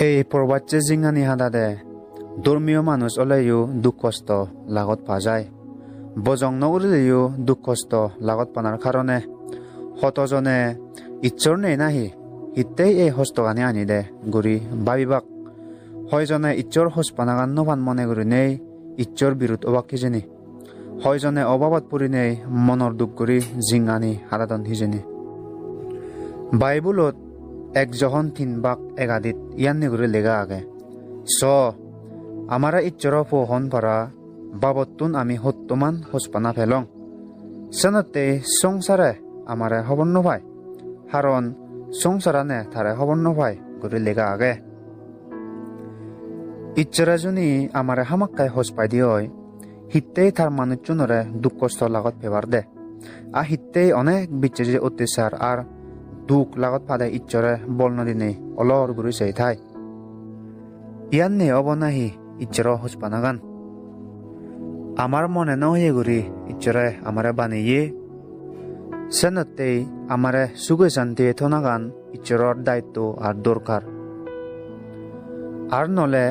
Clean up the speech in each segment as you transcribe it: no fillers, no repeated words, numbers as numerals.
এই পর্বতে জিঙ্গানি হাদাদে ধর্মীয় মানুষ ওলাইও দুঃখ কষ্ট লাগত পা যায় বজং নগরিলেও দুঃখ কষ্ট লাগত পানার কারণে হতজনে ইচ্ছর নেই নাহি হিতেই এই হস্তগানি আনি দে গুড়ি ভাবিবাক হয়জনে ইচ্ছর হস পানাগান নভান মনে করি নেই ইচ্ছর বিরুদ্ধ অবাক হিজেনি হয়জনে অভাবত পরি নেই মনৰ দুখ করি জিঙ্গানি হাদাদন হিজেনি বাইবুলত এক যখন 3 ভাগ একাদিত ইয়ান্নি করে লেগা আগে আমারা ইচ্ছর ফোহন পারা বাবতুন আমি হত্যমান হসপানা ফেলং সনতে সংসারে আমারে হবন নভাই হারণ সংসারানে তারে হবন নভাই করে লেগা আগে ইচ্ছরা জুনি আমারে হামাক্কাই হস পাই দিয় হিতেই তার মানুষজনরে দুঃখ কষ্ট লাগত ফেবার দে হিতেই অনেক বিচ্ছে যে অত্যাচার আর দুঃখ লাগত পাদে ইচ্ছরে বল নদী নেই অলর গুরু সেই থাই ইয়ান নে অবনাহি ইচ্ছর হসপানাগান আমার মনে নহে গুরি ইচ্ছরে আমারে বানিয়ে সেনতেই আমারে সুগে শান্তি থনাগান ইচ্ছরর দায়িত্ব আর দরকার আর নলে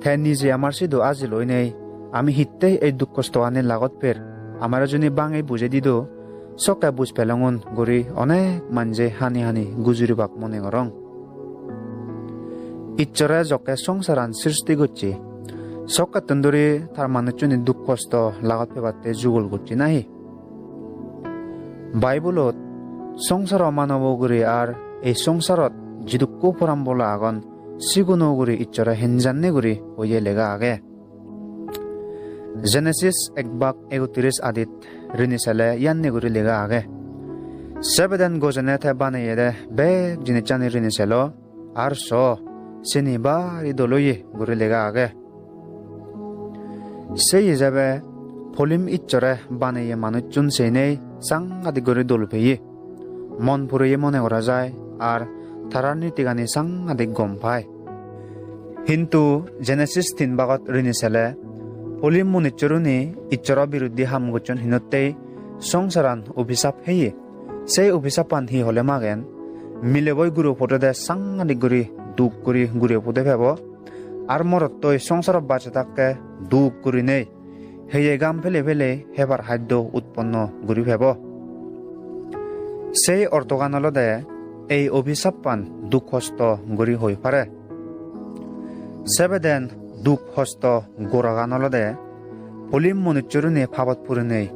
থে নিজে আমার সিধু আজি লই নেই আমি হিতেই এই দুঃখ কষ্ট আনে লাগত ফের আমার যদি বাঙাই বুঝে দিদ সকায় বুঝ পেলঙুন গড়ি অনেক মানজে হানি হানি গুজুরিবাক মনে করং ইচ্ছরে জকে সংসারান সৃষ্টি করছি সকা তন্দুরি তার মানুষজনী দুঃখ কষ্ট লাগত ফেবাতে যুগল করছি নাহি বাইবুলত সংসার মানব গুরি আর এই সংসারত যি দুঃখ পরাম বলা আগন সিগুনো গুরি ইচ্ছরে হেনজান্নে গুরি হইয়ে লেগা আগে জেনেসিস 1:31 আদিত ঋণি চালে ইয়ান্নি গুরি লেগা আগে সেবেদেন গোজনে থে বানাইয়ে দে বেগ জিনি চানি ঋণি চালো আর সিনি বাড়ি দলইয়ে গুরি লেগা আগে সেই হিসাবে ফলিম ইচ্ছরে বানাইয়ে মানুষজন সেই নেই সাংঘাতিক গুরি দল পেয়ে মন পুরিয়ে মনে করা যায় আর তারার নীতিগানি সাংঘাতিক গম পায় কিন্তু জেনেসিস 3 ভাগত ঋণি চালে ফলিম মনিচ্চরুনি ইচ্ছর বিরুদ্ধে হামগুচন হিনতেই সংসারান অভিশাপ হেয়ে সেই অভিশাপান হি হলে মাগেন মিলেবই গুরু ফটো দে সাংঘাতিক গুরি দুঃখ গুরি গুড়িয়ে পুদে ভেব আর মরত তৈ সংসার বাঁচে তাকে দুঃখ গুরি নেই হেয়ে গাম ফেলে ফেলে হেবার খাদ্য উৎপন্ন গুরি ভেব সেই অর্থগানলদে এই অভিশাপ পান দুঃখ হস্ত গুরি হই পারে সেবেদেন দুঃখ হস্ত গোরাগানলদে ফলিম মনুষ্যরুনি ফাবত পুরি নেই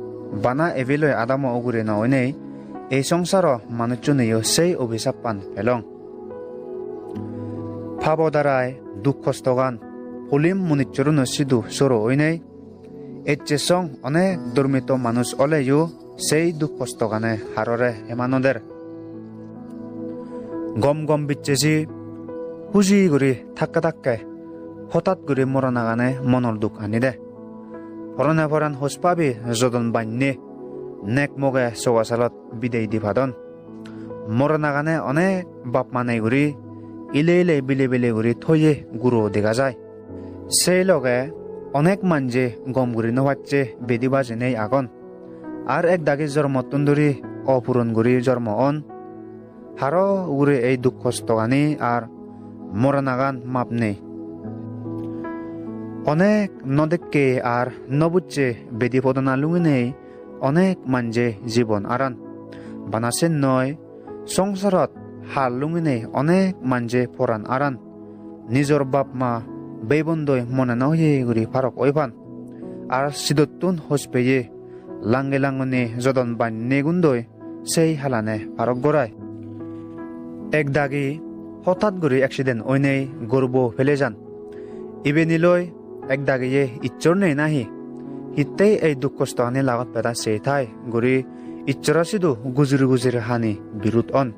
বানা এভিলই আদাম অগুরি নয় নেই এই সংসার মানুষজনেও সেই অভিশাপ পান ফেলং ফাব দ্বারায় দুঃখ হস্ত গান ফলিম মনুষ্যরুন সিধু সরো ওই নেই এচ্ছে সং অনেক দুর্মিত মানুষ অলেও সেই দুঃখ হস্ত গানে হাররে হেমানদের গম গম বিচ্ছেছি হুজি গুরি থাক্কা থাক্কে হঠাৎ করে মরনা গানে মনৰ দুখ আনি দে ফরনে ফরান হোস পাবি যদন বান্যে নেক মগে চৌয়াচালত বিদেই দি ভাদন মরনা গানে অনেক বাপ মানে ঘুরি ইলে ইলে বিলে বিলে ঘুরি থইয়ে গুরু দেখা যায় সেই লগে অনেক মানজে গম ঘুরি নোহাচ্ছে বেদি বাজে নেই আগন আর এক দাগি জন্মতুন ধরি অপূরণ ঘুরি জন্ম অন হারো ঘুরে এই দুঃখ কষ্ট গানি আর মরনা গান মাপ নেই অনেক নদেককে আর নবুচ্ছে বেদি পদনা লুঙি নেই অনেক মানজে জীবন আরান বানাসেন নয় সংসারত হাল লুঙি নেই অনেক মানজে পরান আরান নিজর বাপ মা বেবন্দই মনে নহে গুরি ফারক ওইফান আর সিদতুন হোস পেয়ে লাঙ্গে লাঙ্গনে যদন বান্যে গুন্দই সেই হালানে ফারক গড়ায় এক দাগি হঠাৎ গুরি অ্যাক্সিডেন্ট ওই নেই গর্ব ফেলে যান ইবে নিলয় এক দাগিয়ে ইচ্ছর নেই নাহি হিতেই এই দুঃখ কষ্ট আনি লাগত পেদা সেই থাই গুরি ইচ্ছরা সিধু গুজুরি গুজুরি হানি বিরুদ্ধ অন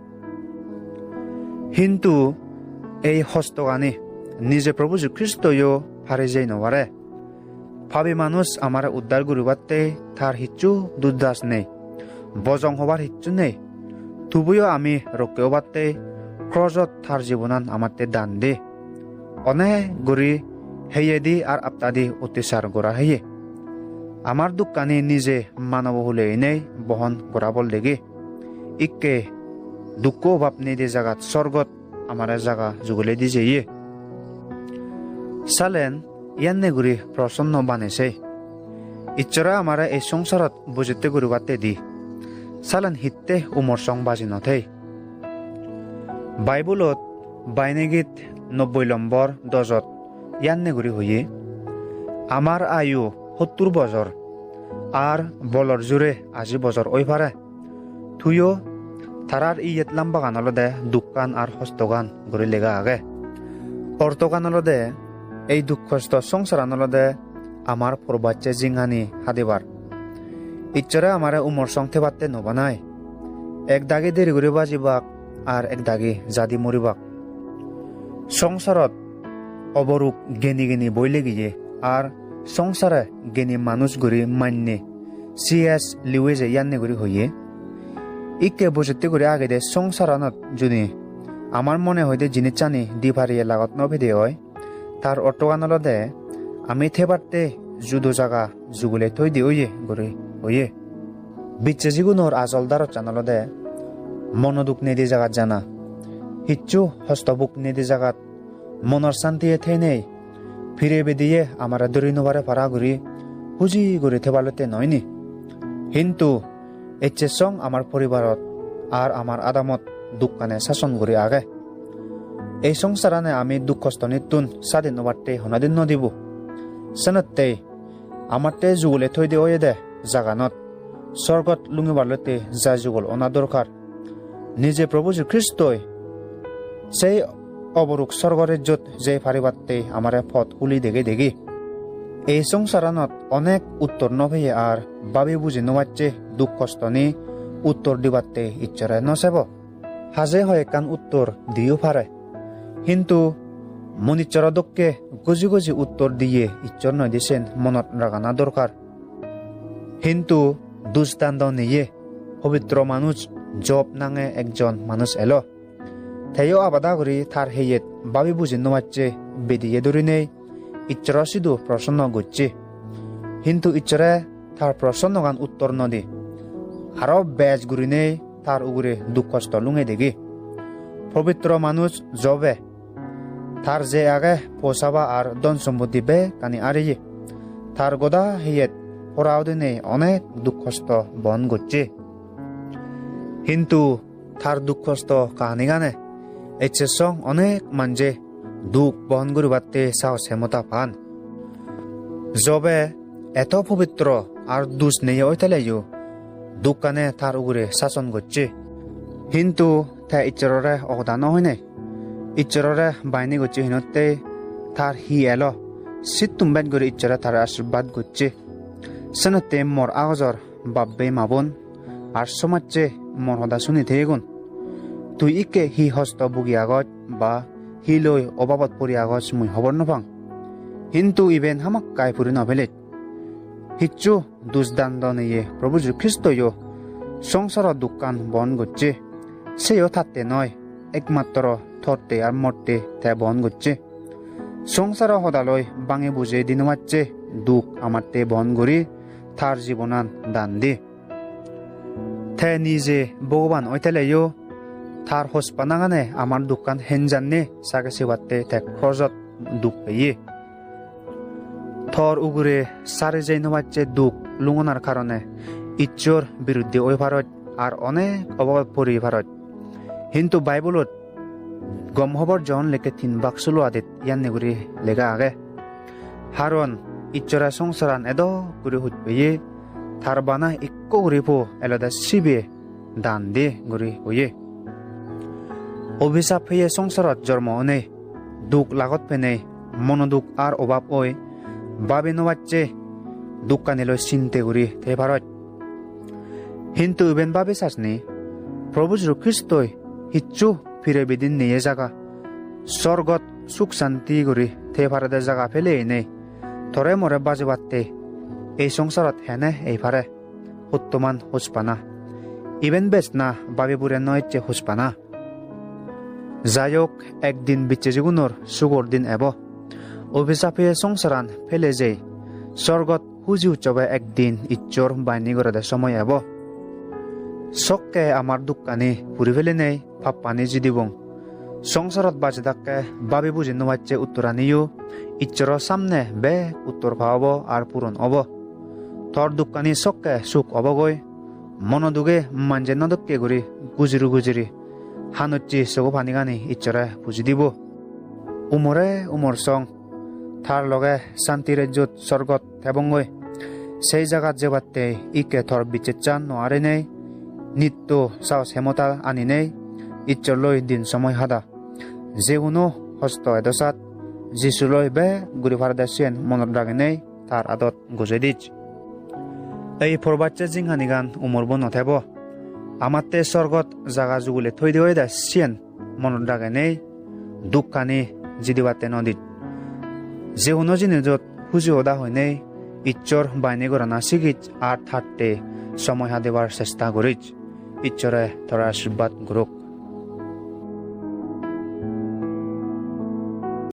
কিন্তু এই হস্ত গানি নিজে প্রভু খ্রিস্টও ফারে যাই নবারে ভাবি মানুষ আমার উদ্ধার গুরুবাতে তার হিচ্ছু দুদাস নেই বজং হবার হিচ্ছু নেই তবুও আমি রক্ষেও বাতে ক্রজত তার জীবনান আমাতে দান দে অনেক গুরি হেয়ে দি আর আপতাদি অত্যাচার গড়া হেয়ে আমার দুঃখানি নিজে মানব হলে নেই বহন করা বল দেগে ইকে দুঃখ অভাব নেই দে জাগাত স্বর্গত আমার জাগা যুগলে দি যে সালেন ইয়ান্নে গুরি প্রসন্ন বানেছে ইচ্ছরা আমারে এই সংসারত বুঝতে গুরুবাতে দি সালেন হিত্তে উমর সং বাজি নথে বাইবুলত বাইনেগীত 90 নম্বর 10 ইয়ান্নে গুরি হইয়ে আমার আয়ু 70 বছর আর বলর জুড়ে 80 বছর ওই পারে তুইও তারার ইয়েত লাম্বা গানলদে দুকান আর হস্তগান গড়ি লেগা আগে অর্থগানলদে এই দুঃখস্থ সংসারানলদে আমার পরবাচ্চে জিংহানি হাদিবার ইচ্ছরে আমারে উমর সংথে বাতে নবানাই এক দাগে দেরি করে বাজিবাক আর এক দাগে জাদি মরিবাক সংসারত অবরূপ গেনি গেনি বইলে গিয়ে আর সংসারে গেনি মানুষ গড়ি মান্যে C.S. লিউইজে ইয়ান্নে গড়ি হইয়ে ইকে বসতে করে আগে দে সংসারানত যদি আমার মনে হইতে জিনিস চানি দি ভারিয়ে লাগত নভেদে হয় তার অটোগানলদে আমি থেবারতে জুদো জাগা জুগুলে থই দি ওয়ে গড়ি ওয়ে বিচ্ছে জিগুনোর আজল দারত জানালদে মনোদুখ নেদি জাগাত জানা হিচ্ছু হস্তবুক নেদি জাগাত মনৰ শান্তিয়ে থে নেই ফিরে বেদিয়ে আমার দরি নবারে পারা ঘুরি হুজি ঘুরি থেবালতে নয়নি কিন্তু এচ্ছে সং আমার পরিবারত আর আমার আদামত দুঃখানে শাসন করি আগে এই সংসারানে আমি দুঃখস্থ নিতুন স্বাধীন নবারতে হনাদিন নদিব সেনতে আমারতে যুগলে থই দে ওয়ে দে জাগানত স্বর্গত লুঙিবারলতে যা যুগল অনা দরকার নিজে প্রভু যীশু খ্রিস্টই সেই অবরুক স্বর্গরাজ্যত যে ফারিবাতে আমারে পথ উলি দেগে দেগে এই সংসারানত অনেক উত্তর নভেয়ে আর বাবি বুঝি নবাচ্ছে দুঃখ কষ্ট নি উত্তর দিবাতে ইচ্ছরে নসেব হাজে হয় কান উত্তর দিও পারে কিন্তু মনিচ্ছর দক্ষে গজি গজি উত্তর দিয়ে ইচ্ছর নয় দিছেন মনত রাগানা দরকার কিন্তু দুষ্টান্ত নিয়ে পবিত্র মানুষ জব নাঙে একজন মানুষ এলো থেও আবাদা করি তার হেয়েত বাবি বুঝি নমাচ্ছে বেদিয়ে দূরি নেই ইচ্ছর সিধু প্রসন্ন করছে কিন্তু ইচ্ছরে তার প্রসন্ন গান উত্তর নদী আরো বেজ গুরি নেই তার উগুরে দুঃখ কষ্ট লুঙে দেখি পবিত্র মানুষ জবে তার যে আগে পোষাবা আর ধন সম্পত্তি বে কানি আরিয়ে তার গোদা হেয়েত পড়াও দিনে অনেক দুঃখ কষ্ট বহন করছে কিন্তু তার দুঃখ কষ্ট কাহানি গানে এচ্ছে সং অনেক মানজে দুঃখ বহন করিবাতে সাহস হেমতা পান জবে এত পবিত্র আর দুষ নেই ওইতালাইও দুঃখানে তার উগুরে শাসন করছে কিন্তু তা ইচ্ছরে অবদান হয় নাই ইচ্ছরে বাইনি করছে হিনতে তার হি এলো শীত তুমবেন করে ইচ্ছরে তার আশীর্বাদ করছে সেনতে মোর আগজর বাব্বে মাবন আর সমাজে মোর হদা শুনি থেগুন তুই ইকে হি হস্ত বুগি আগত বা হি লই অবাবত পরি আগত মুই হবর নপাং কিন্তু ইবেন হামাক কাই ফুরি নভেলেত হিচ্ছু দুষ্দান্ত নিয়ে প্রভু যীশু খ্রিস্টইও সংসার দোকান বন করছে সেও থাকতে নয় একমাত্র থরতে আর মরতে তে বন করছে সংসার হদালয় বাঙে বুঝে দিন মারছে দুঃখ আমারতে বন করি তার জীবনান দান দি থে নিজে ভগবান ওইতেলেও তার হসপানাগানে আমার দোকান হেনজানে সাগে সেবাতে তে খরচত দুঃখ পেয়ে থর উগুরে সারে যাই নবাচ্ছে দুঃখ লুঙনার কারণে ইচ্ছর বিরুদ্ধে ওই ভারত আর অনেক অবগত পরি ভারত কিন্তু বাইবলত গম হবর জন লেখে 3 বাক্সুলো আদিত ইয়ান নেগুরি লেগা আগে হারন ইচ্ছরা সংসারান এদ গুরি হুত পেয়ে থার বানা ইক্কো গুরি পো এলাদা শিবে দান দে গুরি হয়ে অভিশাপ হয়ে সংসারত জন্ম অনে দুঃখ লাগত পেনে মনোদুখ আর অভাব ওই বাবে নবাচ্ছে দুঃখানিল চিন্তে গুরি তে ভারত কিন্তু ইবেন বাবে চাসনি প্রভু যীশু খ্রিস্টই হিচ্ছু ফিরে বেদিন নিয়ে জাগা স্বর্গত সুখ শান্তি গুরি তে ভারতে জাগা ফেলে নেই থরে মরে বাজে বাতে এই সংসারত হেনে এই ফারে উত্তমান হুসপানা ইবেন বেশ না বাবে বুড়ে নয় চে হুসপানা যাইক একদিন বিচ্ছে জীবনের সুগর দিন এব অভিশাপে সংসারান ফেলে যে স্বর্গত হুজি উৎসবে একদিন ইচ্ছর বাইনি করে সময় এব সককে আমার দুঃখানি পুরি ফেলে নেই পাপ পানি যদি বং সংসারত বাজে থাকে বাবি বুঝি নোয়াচ্ছে উত্তরানিও ইচ্ছর সামনে বে উত্তর পাব আর পূরণ হব থর দুঃখানি চককে সুখ অবগৈ মনদুগে মানজে নদককে ঘুরি গুজিরি হানুচ্ছি চকু পানি গানি ইচ্ছরে বুঝি দিব উমরে উমর সং থার লগে শান্তি রাজ্যত স্বর্গত থেবঙ্গৈ সেই জায়গাত যে বাত্তে ইকে থর বিচে চান নোয়ারে নেই নিত্য সাহস হেমতা আনি নেই ইচ্ছর লই দিন সময় হাদা যে কোনো হস্ত এদসাত যিশুলৈ বে গুরি ভারদাসিয়ান মনত রাগে নেই তার আদত গুজে দিচ এই ফরবাচ্চে জিংহানি গান উমরব নথেব আমাতে স্বর্গত জাগা যুগুলে থৈ দিয়ে দা সিয়ান মনত রাগে নেই দুঃখানি জিদিবাতে নদীত যে কোনো জিনিসত হুজি হদা হয় নেই ইচ্ছর বাইনে গড়ানা শিখিচ আর থাকতে সময় হাদেবার চেষ্টা করিচ ইচ্ছরে তোর আশীর্বাদ গুরুক